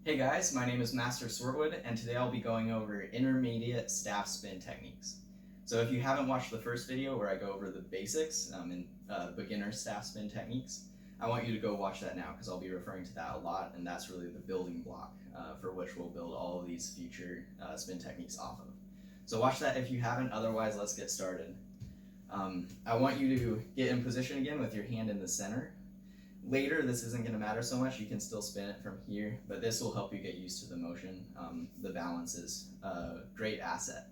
Hey guys, my name is Master Swartwood, and today I'll be going over intermediate staff spin techniques. So if you haven't watched the first video where I go over the basics in beginner staff spin techniques, I want you to go watch that now because I'll be referring to that a lot, and that's really the building block for which we'll build all of these future spin techniques off of. So watch that if you haven't, otherwise let's get started. I want you to get in position again with your hand in the center. Later, this isn't going to matter so much. You can still spin it from here, but this will help you get used to the motion. The balance is a great asset.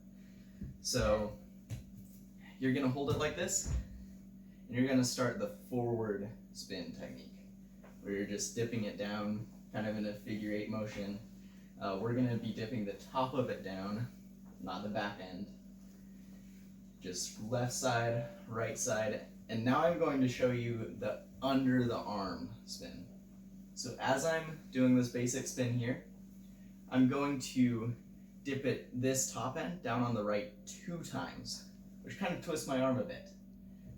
So you're going to hold it like this, and you're going to start the forward spin technique, where you're just dipping it down, kind of in a figure 8 motion. We're going to be dipping the top of it down, not the back end. Just left side, right side, and now I'm going to show you the under the arm spin. So as I'm doing this basic spin here, I'm going to dip it this top end down on the right 2 times, which kind of twists my arm a bit.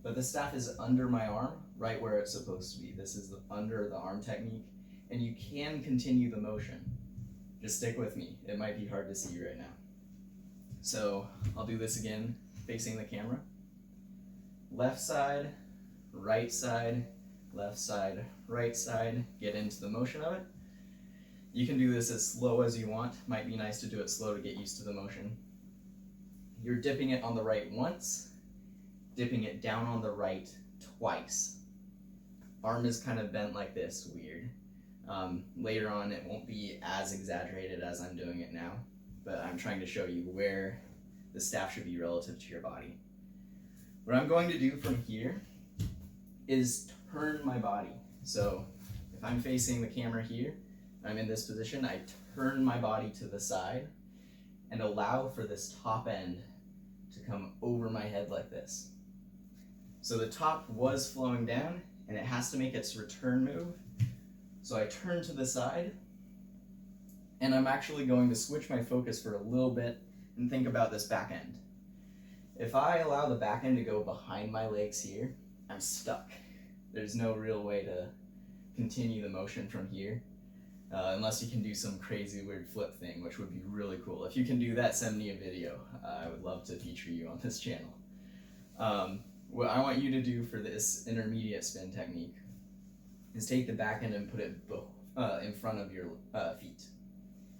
But the staff is under my arm, right where it's supposed to be. This is the under the arm technique, and you can continue the motion. Just stick with me. It might be hard to see right now. So I'll do this again, facing the camera. Left side, right side, left side, right side, get into the motion of it. You can do this as slow as you want. Might be nice to do it slow to get used to the motion. You're dipping it on the right once, dipping it down on the right twice. Arm is kind of bent like this, weird. Later on it won't be as exaggerated as I'm doing it now, but I'm trying to show you where the staff should be relative to your body. What I'm going to do from here is turn my body. So if I'm facing the camera here, I'm in this position, I turn my body to the side and allow for this top end to come over my head like this. So the top was flowing down and it has to make its return move. So I turn to the side and I'm actually going to switch my focus for a little bit and think about this back end. If I allow the back end to go behind my legs here, I'm stuck. There's no real way to continue the motion from here, unless you can do some crazy weird flip thing, which would be really cool. If you can do that, send me a video. I would love to feature you on this channel. What I want you to do for this intermediate spin technique is take the back end and put it in front of your feet.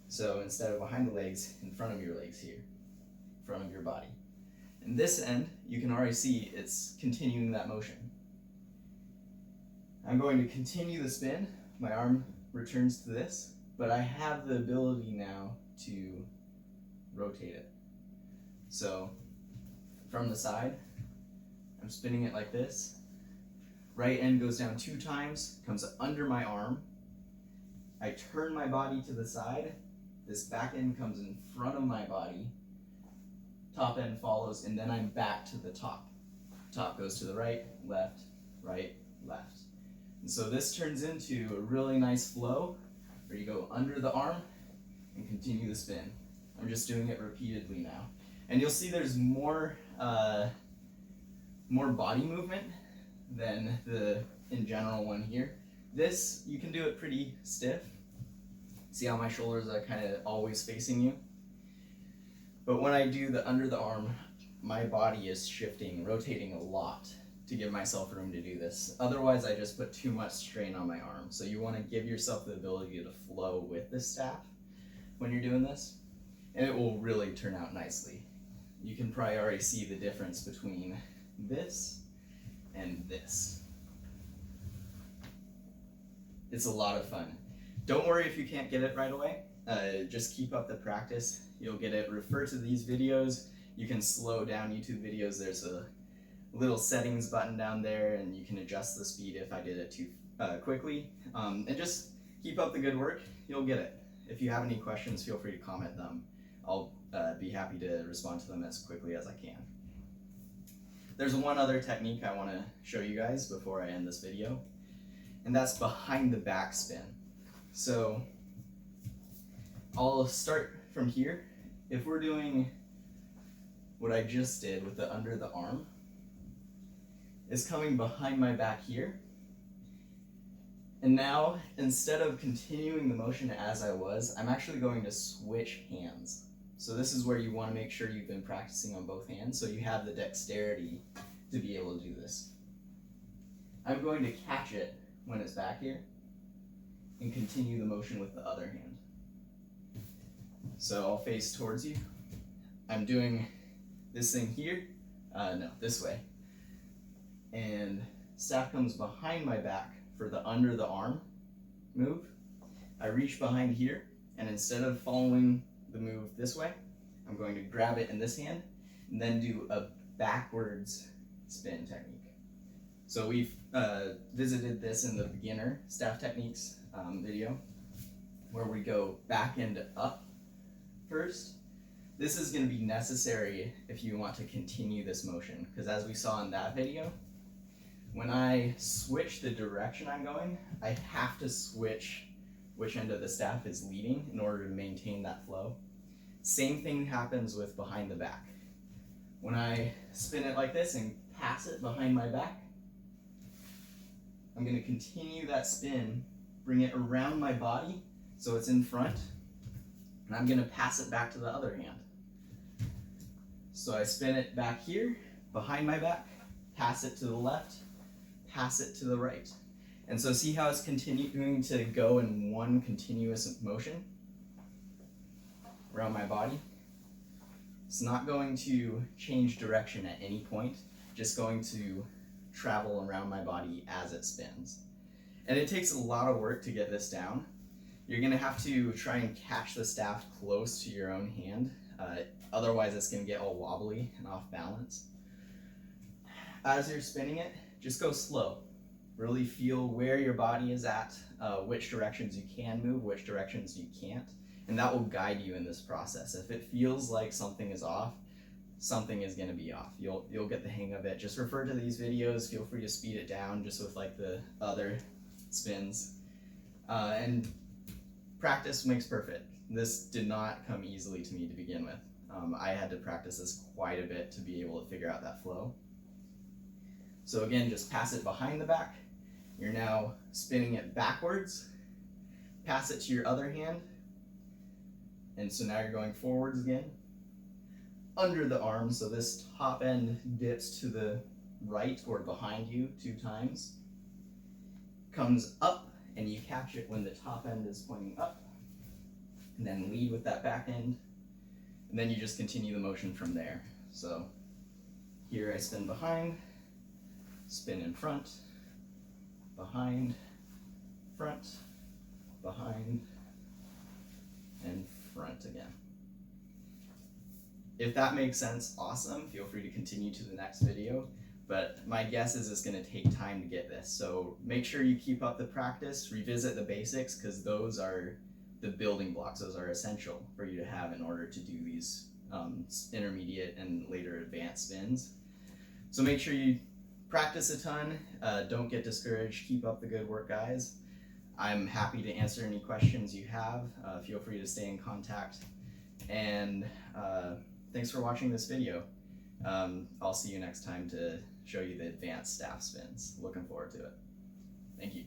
So instead of behind the legs, in front of your legs here, in front of your body. And this end, you can already see it's continuing that motion. I'm going to continue the spin. My arm returns to this, but I have the ability now to rotate it. So from the side, I'm spinning it like this. Right end goes down 2 times, comes under my arm. I turn my body to the side. This back end comes in front of my body. Top end follows, and then I'm back to the top. Top goes to the right, left, left. And so this turns into a really nice flow where you go under the arm and continue the spin. I'm just doing it repeatedly now. And you'll see there's more body movement than the in general one here. This, you can do it pretty stiff. See how my shoulders are kind of always facing you? But when I do the under the arm, my body is shifting, rotating a lot to give myself room to do this. Otherwise, I just put too much strain on my arm. So you want to give yourself the ability to flow with the staff when you're doing this, and it will really turn out nicely. You can probably already see the difference between this and this. It's a lot of fun. Don't worry if you can't get it right away. Just keep up the practice. You'll get it. Refer to these videos. You can slow down YouTube videos. There's a little settings button down there, and you can adjust the speed if I did it too quickly. And just keep up the good work. You'll get it. If you have any questions, feel free to comment them. I'll be happy to respond to them as quickly as I can. There's one other technique I want to show you guys before I end this video, and that's behind the back spin. So I'll start from here. If we're doing what I just did with the under the arm, is coming behind my back here, And now, instead of continuing the motion as I was, I'm actually going to switch hands. So this is where you want to make sure you've been practicing on both hands so you have the dexterity to be able to do this. I'm going to catch it when it's back here and continue the motion with the other hand. So I'll face towards you. I'm doing this thing here, no, this way. And staff comes behind my back for the under the arm move. I reach behind here, and instead of following the move this way, I'm going to grab it in this hand and then do a backwards spin technique. So we've visited this in the beginner staff techniques video, where we go back and up first. This is going to be necessary if you want to continue this motion, because as we saw in that video, when I switch the direction I'm going, I have to switch which end of the staff is leading in order to maintain that flow. Same thing happens with behind the back. When I spin it like this and pass it behind my back, I'm going to continue that spin, bring it around my body so it's in front, and I'm going to pass it back to the other hand. So I spin it back here, behind my back, pass it to the left, pass it to the right. And so see how it's continuing to go in one continuous motion around my body? It's not going to change direction at any point, just going to travel around my body as it spins. And it takes a lot of work to get this down. You're gonna have to try and catch the staff close to your own hand. Otherwise it's gonna get all wobbly and off balance. As you're spinning it, just go slow. Really feel where your body is at, which directions you can move, which directions you can't, and that will guide you in this process. If it feels like something is off, something is going to be off. You'll get the hang of it. Just refer to these videos. Feel free to speed it down just with like the other spins. And practice makes perfect. This did not come easily to me to begin with. I had to practice this quite a bit to be able to figure out that flow. So again, just pass it behind the back. You're now spinning it backwards. Pass it to your other hand. And so now you're going forwards again. Under the arm, so this top end dips to the right or behind you 2 times. Comes up, and you catch it when the top end is pointing up. And then lead with that back end. And then you just continue the motion from there. So here I spin behind, spin in front, behind, front, behind, and front again. If that makes sense, awesome. Feel free to continue to the next video. But my guess is it's going to take time to get this. So make sure you keep up the practice, revisit the basics, because those are the building blocks. Those are essential for you to have in order to do these intermediate and later advanced spins. So make sure you practice a ton. Don't get discouraged. Keep up the good work, guys. I'm happy to answer any questions you have. Feel free to stay in contact. And thanks for watching this video. I'll see you next time to show you the advanced staff spins. Looking forward to it. Thank you.